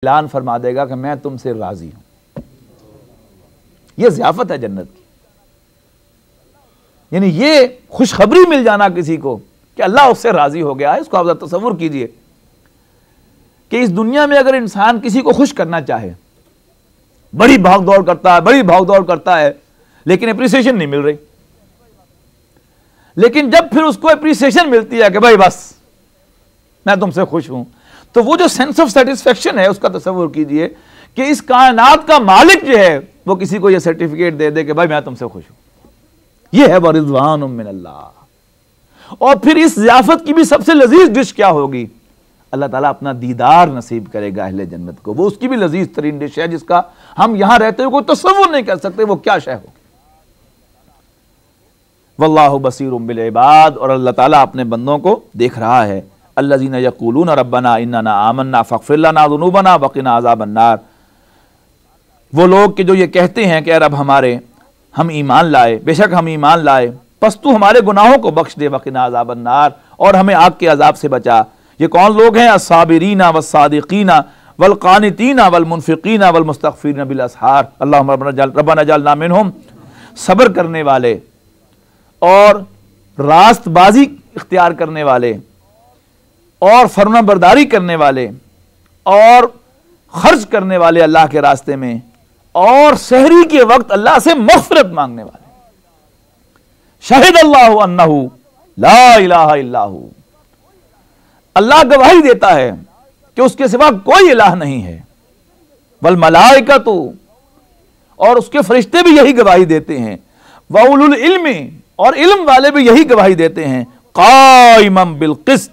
ऐलान फरमा देगा कि मैं तुमसे राजी हूं। यह ज़ियाफत है जन्नत की, यानी ये खुशखबरी मिल जाना किसी को कि अल्लाह उससे राजी हो गया है। इसको आप तसव्वुर कीजिए कि इस दुनिया में अगर इंसान किसी को खुश करना चाहे, बड़ी भाग दौड़ करता है लेकिन अप्रिसिएशन नहीं मिल रही, लेकिन जब फिर उसको अप्रिसिएशन मिलती है कि भाई बस मैं तुमसे खुश हूं, तो वो जो सेंस ऑफ सेटिस्फेक्शन है उसका तसव्वुर कीजिए कि इस कायनात का मालिक जो है वो किसी को ये सर्टिफिकेट दे दे कि भाई मैं तुमसे खुश हूं। ये है वरिज़वान मिन अल्लाह। और फिर इस ज़ियाफत की भी सबसे लजीज डिश क्या होगी? अल्लाह ताला अपना दीदार नसीब करेगा अहले जन्नत को। वो उसकी भी लजीज तरीन डिश है जिसका हम यहां रहते हुए कोई तसव्वुर नहीं कर सकते वो क्या शय होगी। वल्लाहु बसीरुम बिल इबाद, और अल्लाह ताला अपने बंदों को देख रहा है। अल्लज़ीना यक़ूलूना रब्बना इन्नना आमन्ना फ़ग़फ़िर लना ज़ुनूबना वक़िना अज़ाबन्नार। वो लोग कि जो ये कहते हैं कि रब हमारे, हम ईमान लाए, बेशक हम ईमान लाए, बस तू हमारे गुनाहों को बख्श दे, वक़िना अज़ाबन्नार, और हमें आग के अजाब से बचा। ये कौन लोग हैं? अस्साबिरीना वस्सादिक़ीना वल्क़ानितीना वल्मुनफ़िक़ीना वल्मुस्तग़फ़िरीना बिल अस्हार। अल्लाहुम्मा रब्बना जअलना मिनहुम, सब्र करने वाले और रास्तबाजी इख्तियार करने वाले और फरमाबरदारी करने वाले और खर्च करने वाले अल्लाह के रास्ते में, और सहरी के वक्त अल्लाह से मग़फ़िरत मांगने वाले। शहीद अल्लाहु अन्नहु ला इलाहा इल्लाहु, अल्लाह गवाही देता है कि उसके सिवा कोई इलाह नहीं है। वल मलाइकतु, और उसके फरिश्ते भी यही गवाही देते हैं। व उलुल इल्मी, और इल्म वाले भी यही गवाही देते हैं। काइमम बिल क़िस्त,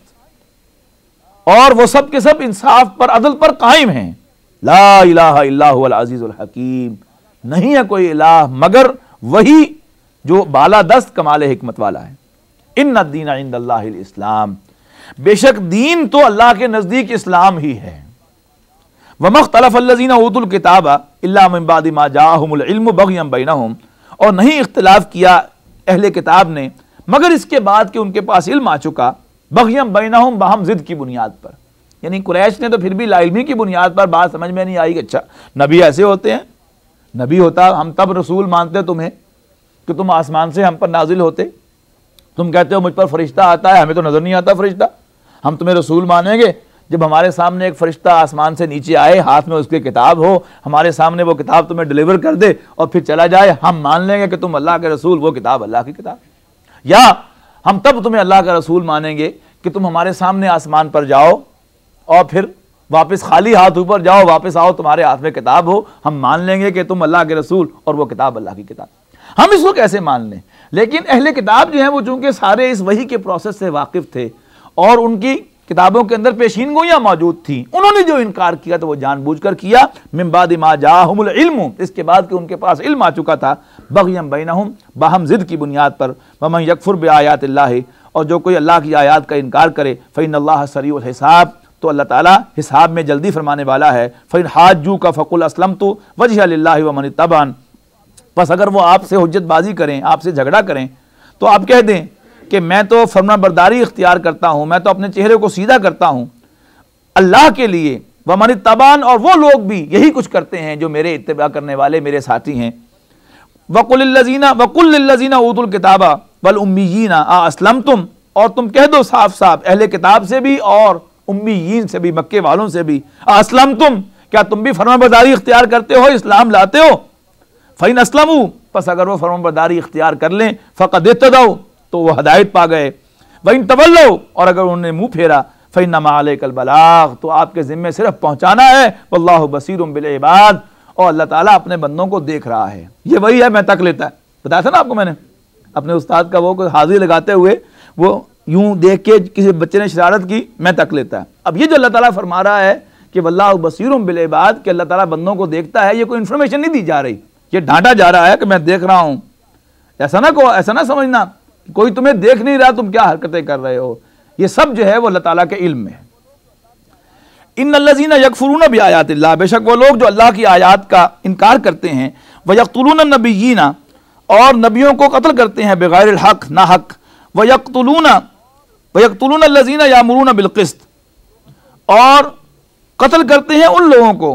और वो सब के सब इंसाफ पर, अदल पर कायम हैं। ला इलाहा इल्ला हुवल अज़ीज़ुल हकीम, नहीं है कोई इलाह मगर वही जो बालादस्त कमाल हिकमत वाला है। इन्ना दीना इंदल्लाहिल इस्लाम, बेशक दीन तो अल्लाह के नजदीक इस्लाम ही है। वमख्तलफ़ल्लज़ीना ऊतुल किताबा इल्ला मिन बादि मा जाअहुमुल इल्मु बग़यन बैनहुम, और नहीं इख्तिलाफ किया अहले किताब ने मगर इसके बाद कि उनके पास इल्म आ चुका। बग़यन बैनहुम, बाहम जिद की बुनियाद पर, यानी कुरैश ने तो फिर भी लाइल्मी की बुनियाद पर बात समझ में नहीं आई कि अच्छा नबी ऐसे होते हैं, नबी होता हम तब रसूल मानते तुम्हें कि तुम आसमान से हम पर नाजिल होते। तुम कहते हो मुझ पर फरिश्ता आता है, हमें तो नजर नहीं आता फरिश्ता, हम तुम्हें रसूल मानेंगे जब हमारे सामने एक फरिश्ता आसमान से नीचे आए, हाथ में उसकी किताब हो, हमारे सामने वो किताब तुम्हें डिलीवर कर दे और फिर चला जाए, हम मान लेंगे कि तुम अल्लाह के रसूल, वो किताब अल्लाह की किताब। या हम तब तुम्हें अल्लाह का रसूल मानेंगे कि तुम हमारे सामने आसमान पर जाओ और फिर वापस खाली हाथ ऊपर जाओ, वापस आओ, तुम्हारे हाथ में किताब हो, हम मान लेंगे कि तुम अल्लाह के रसूल और वो किताब अल्लाह की किताब। हम इसको कैसे मान लें? लेकिन अहले किताब जो है वो चूंकि सारे इस वही के प्रोसेस से वाकिफ थे और उनकी किताबों के अंदर पेशीन गोइयां मौजूद थी, उन्होंने जो इनकार किया तो वो जानबूझकर किया। मिन बादि मा जाअहुमुल इल्मु, इसके बाद कि उनके पास इल्म आ चुका था। बग़यन बैनहुम, बाहम जिद की बुनियाद पर। वमन यकफुर बिआयातिल्लाहि, और जो कोई अल्लाह की आयात का इनकार करे, फ़इन्नल्लाह सरीउल हिसाब, तो अल्लाह ताला हिसाब में जल्दी फरमाने वाला है। फ़इन हाज्जू का फ़कुल अस्लमतु वजह लिल्लाहि व मन इत्तबान, बस अगर वो आपसे हुज्जतबाजी करें, आपसे झगड़ा करें, तो आप कह दें कि मैं तो फरमाबरदारी इख्तियार करता हूं, मैं तो अपने चेहरे को सीधा करता हूं अल्लाह के लिए। व मन इत्तबान, और वो लोग भी यही कुछ करते हैं जो मेरे इत्तिबा करने वाले मेरे साथी हैं। वकुल लिल्लज़ीना ऊतुल किताबा वल उम्मियीना आ अस्लमतुम, और तुम कह दो साफ साफ अहले किताब से भी और उम्मीयीन से भी, मक्के वालों से भी, अस्लमतुम, क्या तुम भी फरमाबरदारी इख्तियार करते हो, इस्लाम लाते हो? फ़इन अस्लमू, बस अगर वो फरमाबरदारी इख्तियार कर लें, फ़क़द इह्तदौ, तो वो हदायत पा गए। वइन तवल्लौ, और अगर उन्होंने मुंह फेरा, फ़इन्नमा अलैकल बलाग, तो आपके जिम्मे सिर्फ पहुंचाना है। वल्लाहु बसीरुम बिल इबाद, और अल्लाह ताला अपने बंदों को देख रहा है। ये वही है मैं तक लेता है, बताया था ना आपको मैंने अपने उस्ताद का, वो हाजिर लगाते हुए वो यूं देख के किसी बच्चे ने शरारत की, मैं तक लेता है। अब ये जो अल्लाह ताला फरमा रहा है कि वल्लाहु बसीरुम बिल इबाद, कि अल्लाह ताला बंदों को देखता है, ये कोई इन्फॉर्मेशन नहीं दी जा रही, ये डांटा जा रहा है कि मैं देख रहा हूं। ऐसा ना समझना कोई तुम्हें देख नहीं रहा, तुम क्या हरकतें कर रहे हो। ये सब जो है वो अल्लाह ताला के इल्म में है। इन्नल्लज़ीना यकफुरूना बिआयातिल्लाह, बेशक वो लोग जो अल्लाह की आयात का इनकार करते हैं। व यक़्तुलून नबिय्यीना, और नबियों को कत्ल करते हैं बिगैरिल हक, ना हक। व यक़्तुलून अल्लज़ीना यामुरूना बिल क़िस्त, और कत्ल करते हैं उन लोगों को